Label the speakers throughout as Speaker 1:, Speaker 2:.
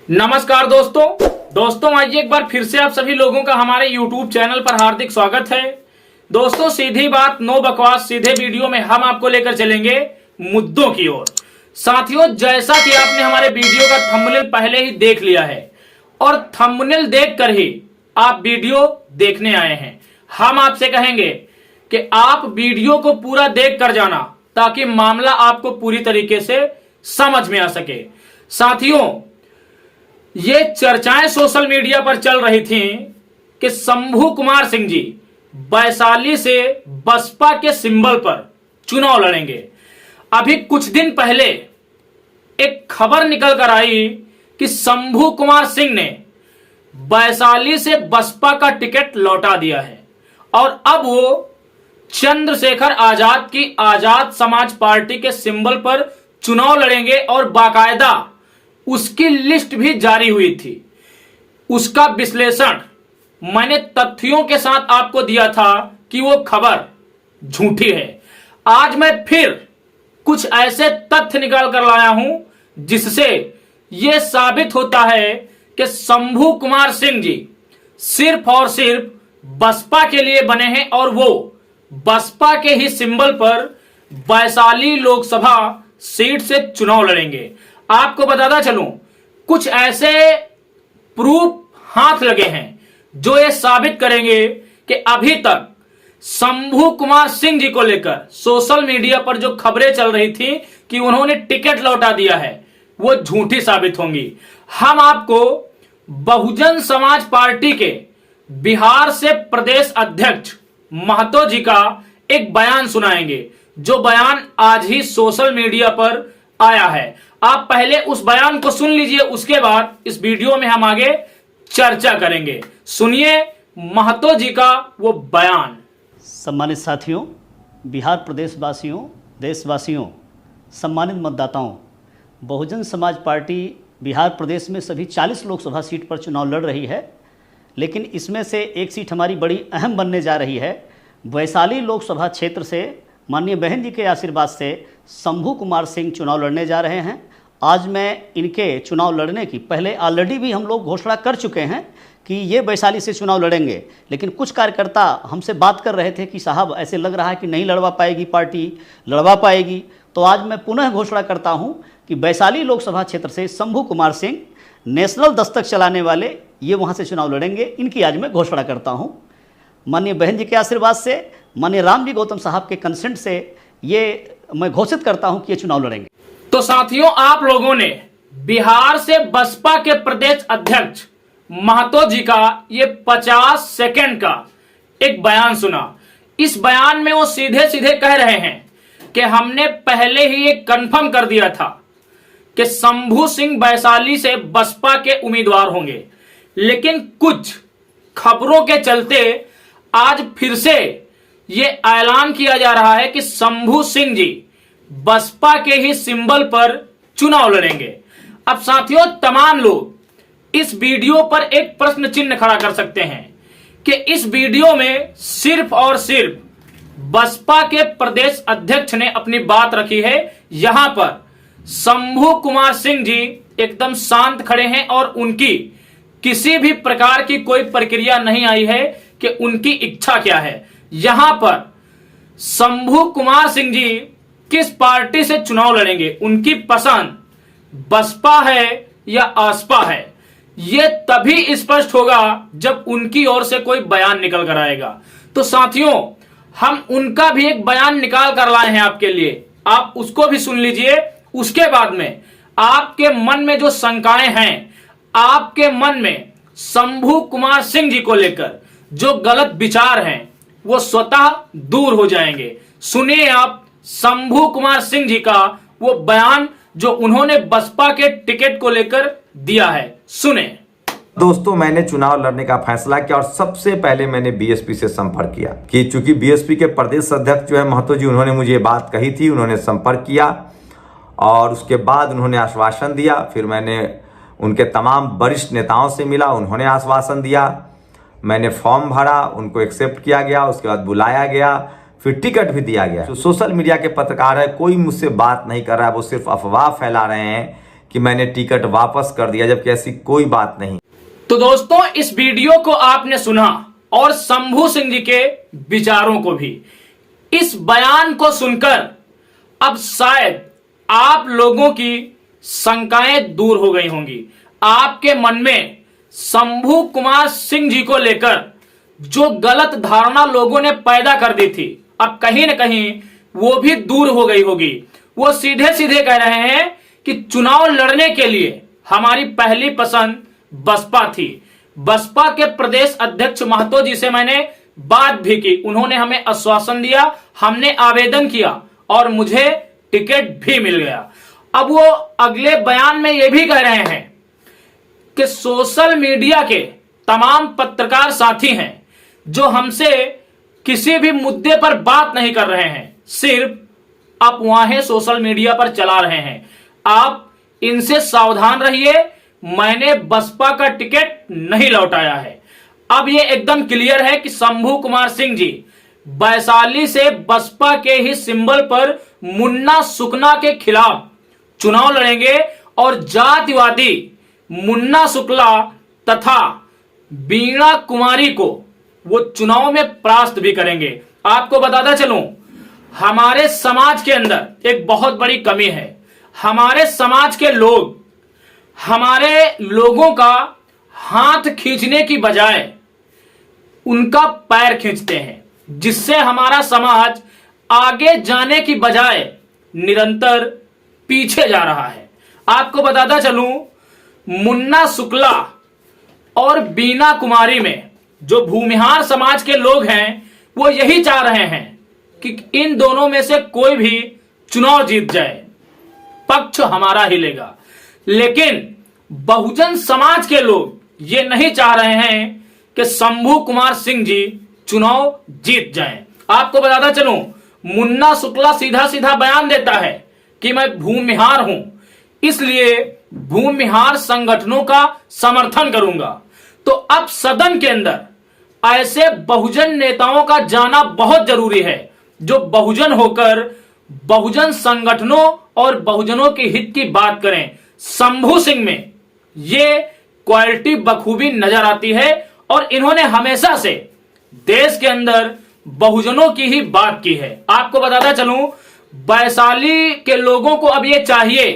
Speaker 1: नमस्कार दोस्तों आइए एक बार फिर से आप सभी लोगों का हमारे YouTube चैनल पर हार्दिक स्वागत है। दोस्तों सीधी बात, नो बकवास, सीधे वीडियो में हम आपको लेकर चलेंगे मुद्दों की ओर। साथियों, जैसा कि आपने हमारे वीडियो का थंबनेल पहले ही देख लिया है और थंबनेल देखकर ही आप वीडियो देखने आए हैं, हम आपसे कहेंगे कि आप वीडियो को पूरा देख कर जाना ताकि मामला आपको पूरी तरीके से समझ में आ सके। साथियों, ये चर्चाएं सोशल मीडिया पर चल रही थी कि शंभू कुमार सिंह जी वैशाली से बसपा के सिंबल पर चुनाव लड़ेंगे। अभी कुछ दिन पहले एक खबर निकल कर आई कि शंभू कुमार सिंह ने वैशाली से बसपा का टिकट लौटा दिया है और अब वो चंद्रशेखर आजाद की आजाद समाज पार्टी के सिंबल पर चुनाव लड़ेंगे और बाकायदा उसकी लिस्ट भी जारी हुई थी। उसका विश्लेषण मैंने तथ्यों के साथ आपको दिया था कि वो खबर झूठी है। आज मैं फिर कुछ ऐसे तथ्य निकाल कर लाया हूं जिससे यह साबित होता है कि शंभू कुमार सिंह जी सिर्फ और सिर्फ बसपा के लिए बने हैं और वो बसपा के ही सिंबल पर वैशाली लोकसभा सीट से चुनाव लड़ेंगे। आपको बताता चलूं, कुछ ऐसे प्रूफ हाथ लगे हैं जो ये साबित करेंगे कि अभी तक शंभू कुमार सिंह जी को लेकर सोशल मीडिया पर जो खबरें चल रही थी कि उन्होंने टिकट लौटा दिया है, वो झूठी साबित होंगी। हम आपको बहुजन समाज पार्टी के बिहार से प्रदेश अध्यक्ष महतो जी का एक बयान सुनाएंगे, जो बयान आज ही सोशल मीडिया पर आया है। आप पहले उस बयान को सुन लीजिए, उसके बाद इस वीडियो में हम आगे चर्चा करेंगे। सुनिए महतो जी का वो बयान।
Speaker 2: सम्मानित साथियों, बिहार प्रदेश वासियों, देशवासियों, सम्मानित मतदाताओं, बहुजन समाज पार्टी बिहार प्रदेश में सभी 40 लोकसभा सीट पर चुनाव लड़ रही है, लेकिन इसमें से एक सीट हमारी बड़ी अहम बनने जा रही है। वैशाली लोकसभा क्षेत्र से माननीय बहन जी के आशीर्वाद से शंभू कुमार सिंह चुनाव लड़ने जा रहे हैं। आज मैं इनके चुनाव लड़ने की पहले ऑलरेडी भी हम लोग घोषणा कर चुके हैं कि ये वैशाली से चुनाव लड़ेंगे, लेकिन कुछ कार्यकर्ता हमसे बात कर रहे थे कि साहब ऐसे लग रहा है कि नहीं लड़वा पाएगी पार्टी, लड़वा पाएगी। तो आज मैं पुनः घोषणा करता हूं कि वैशाली लोकसभा क्षेत्र से शंभू कुमार सिंह नेशनल दस्तक चलाने वाले ये वहाँ से चुनाव लड़ेंगे। इनकी आज मैं घोषणा करता हूँ। माननीय बहन जी के आशीर्वाद से, माननीय रामजी गौतम साहब के कंसेंट से ये मैं घोषित करता हूं कि ये चुनाव लड़ेंगे।
Speaker 1: तो साथियों, आप लोगों ने बिहार से बसपा के प्रदेश अध्यक्ष महतो जी का ये 50 सेकंड का एक बयान सुना। इस बयान में वो सीधे सीधे कह रहे हैं कि हमने पहले ही ये कंफर्म कर दिया था कि शंभू सिंह वैशाली से बसपा के उम्मीदवार होंगे, लेकिन कुछ खबरों के चलते आज फिर से ये ऐलान किया जा रहा है कि शंभू सिंह जी बसपा के ही सिंबल पर चुनाव लड़ेंगे। अब साथियों, तमाम लोग इस वीडियो पर एक प्रश्न चिन्ह खड़ा कर सकते हैं कि इस वीडियो में सिर्फ और सिर्फ बसपा के प्रदेश अध्यक्ष ने अपनी बात रखी है। यहां पर शंभू कुमार सिंह जी एकदम शांत खड़े हैं और उनकी किसी भी प्रकार की कोई प्रक्रिया नहीं आई है कि उनकी इच्छा क्या है। यहां पर शंभू कुमार सिंह जी किस पार्टी से चुनाव लड़ेंगे, उनकी पसंद बसपा है या आसपा है, यह तभी स्पष्ट होगा जब उनकी ओर से कोई बयान निकल कर आएगा। तो साथियों, हम उनका भी एक बयान निकाल कर लाए हैं आपके लिए, आप उसको भी सुन लीजिए। उसके बाद में आपके मन में जो शंकाएं हैं, आपके मन में शंभू कुमार सिंह जी को लेकर जो गलत विचार हैं, वो स्वतः दूर हो जाएंगे। सुनिए आप शंभू कुमार सिंह जी का वो बयान जो उन्होंने बसपा के टिकट को लेकर दिया है, सुने।
Speaker 3: दोस्तों, मैंने चुनाव लड़ने का फैसला किया और सबसे पहले मैंने बीएसपी से संपर्क किया कि चूंकि बीएसपी के प्रदेश अध्यक्ष जो है महतो जी, उन्होंने मुझे ये बात कही थी, उन्होंने संपर्क किया और उसके बाद उन्होंने आश्वासन दिया। फिर मैंने उनके तमाम वरिष्ठ नेताओं से मिला, उन्होंने आश्वासन दिया। मैंने फॉर्म भरा, उनको एक्सेप्ट किया गया, उसके बाद बुलाया गया, फिर टिकट भी दिया गया। जो सोशल मीडिया के पत्रकार है, कोई मुझसे बात नहीं कर रहा है, वो सिर्फ अफवाह फैला रहे हैं कि मैंने टिकट वापस कर दिया, जबकि ऐसी कोई बात नहीं।
Speaker 1: तो दोस्तों, इस वीडियो को आपने सुना और शंभू सिंह जी के विचारों को भी। इस बयान को सुनकर अब शायद आप लोगों की शंकाएं दूर हो गई होंगी। आपके मन में शंभू कुमार सिंह जी को लेकर जो गलत धारणा लोगों ने पैदा कर दी थी, अब कहीं ना कहीं वो भी दूर हो गई होगी। वो सीधे सीधे कह रहे हैं कि चुनाव लड़ने के लिए हमारी पहली पसंद बसपा थी। बसपा के प्रदेश अध्यक्ष महतो जी से मैंने बात भी की, उन्होंने हमें आश्वासन दिया, हमने आवेदन किया और मुझे टिकट भी मिल गया। अब वो अगले बयान में ये भी कह रहे हैं कि सोशल मीडिया के तमाम पत्रकार साथी हैं जो हमसे किसी भी मुद्दे पर बात नहीं कर रहे हैं, सिर्फ अफवाहें सोशल मीडिया पर चला रहे हैं। आप इनसे सावधान रहिए, मैंने बसपा का टिकट नहीं लौटाया है। अब ये एकदम क्लियर है कि शंभू कुमार सिंह जी वैशाली से बसपा के ही सिंबल पर मुन्ना सुकना के खिलाफ चुनाव लड़ेंगे और जातिवादी मुन्ना शुक्ला तथा बीणा कुमारी को वो चुनाव में परास्त भी करेंगे। आपको बताता चलूं, हमारे समाज के अंदर एक बहुत बड़ी कमी है। हमारे समाज के लोग हमारे लोगों का हाथ खींचने की बजाय उनका पैर खींचते हैं, जिससे हमारा समाज आगे जाने की बजाय निरंतर पीछे जा रहा है। आपको बताता चलूं, मुन्ना शुक्ला और बीना कुमारी में जो भूमिहार समाज के लोग हैं वो यही चाह रहे हैं कि इन दोनों में से कोई भी चुनाव जीत जाए, पक्ष हमारा हिलेगा। लेकिन बहुजन समाज के लोग ये नहीं चाह रहे हैं कि शंभू कुमार सिंह जी चुनाव जीत जाएं। आपको बताता चलूं, मुन्ना शुक्ला सीधा सीधा बयान देता है कि मैं भूमिहार हूं, इसलिए भूमिहार संगठनों का समर्थन करूंगा। तो अब सदन के अंदर ऐसे बहुजन नेताओं का जाना बहुत जरूरी है जो बहुजन होकर बहुजन संगठनों और बहुजनों के हित की बात करें। शंभू सिंह में ये क्वालिटी बखूबी नजर आती है और इन्होंने हमेशा से देश के अंदर बहुजनों की ही बात की है। आपको बताता चलूं, वैशाली के लोगों को अब ये चाहिए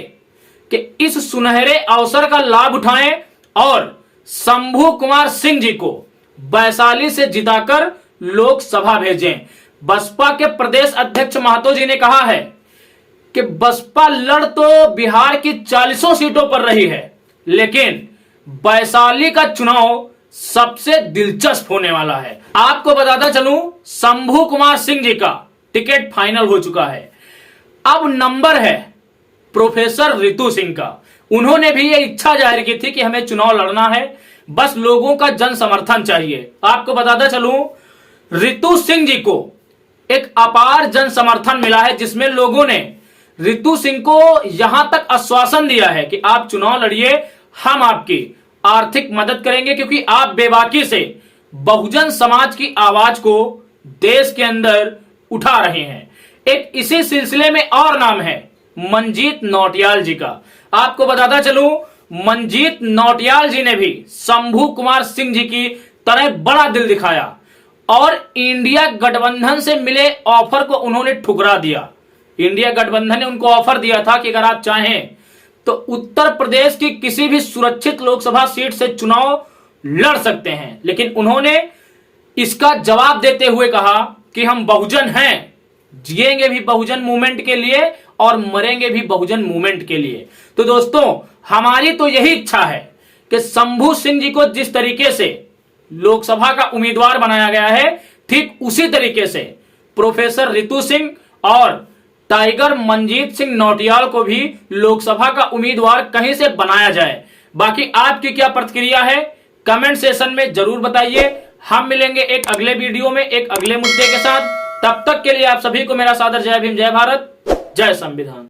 Speaker 1: कि इस सुनहरे अवसर का लाभ उठाएं और शंभू कुमार सिंह जी को वैशाली से जिताकर लोकसभा भेजें। बसपा के प्रदेश अध्यक्ष महतो जी ने कहा है कि बसपा लड़ तो बिहार की 40 सीटों पर रही है, लेकिन वैशाली का चुनाव सबसे दिलचस्प होने वाला है। आपको बताता चलूं, शंभू कुमार सिंह जी का टिकट फाइनल हो चुका है। अब नंबर है प्रोफेसर रितु सिंह का। उन्होंने भी ये इच्छा जाहिर की थी कि हमें चुनाव लड़ना है, बस लोगों का जन समर्थन चाहिए। आपको बताता चलूं, रितु सिंह जी को एक अपार जन समर्थन मिला है, जिसमें लोगों ने रितु सिंह को यहां तक आश्वासन दिया है कि आप चुनाव लड़िए, हम आपकी आर्थिक मदद करेंगे, क्योंकि आप बेबाकी से बहुजन समाज की आवाज को देश के अंदर उठा रहे हैं। एक इसी सिलसिले में और नाम है मंजीत नौटियाल जी का। आपको बताता चलूं, मंजीत नौटियाल जी ने भी शंभू कुमार सिंह जी की तरह बड़ा दिल दिखाया और इंडिया गठबंधन से मिले ऑफर को उन्होंने ठुकरा दिया। इंडिया गठबंधन ने उनको ऑफर दिया था कि अगर आप चाहें तो उत्तर प्रदेश की किसी भी सुरक्षित लोकसभा सीट से चुनाव लड़ सकते हैं, लेकिन उन्होंने इसका जवाब देते हुए कहा कि हम बहुजन हैं, जिएंगे भी बहुजन मूवमेंट के लिए और मरेंगे भी बहुजन मूवमेंट के लिए। तो दोस्तों, हमारी तो यही इच्छा है कि शंभू सिंह जी को जिस तरीके से लोकसभा का उम्मीदवार बनाया गया है, ठीक उसी तरीके से प्रोफेसर रितु सिंह और टाइगर मंजीत सिंह नौटियाल को भी लोकसभा का उम्मीदवार कहीं से बनाया जाए। बाकी आपकी क्या प्रतिक्रिया है, कमेंट सेशन में जरूर बताइए। हम मिलेंगे एक अगले वीडियो में एक अगले मुद्दे के साथ। तब तक के लिए आप सभी को मेरा सादर जय भीम, जय भारत, जय संविधान।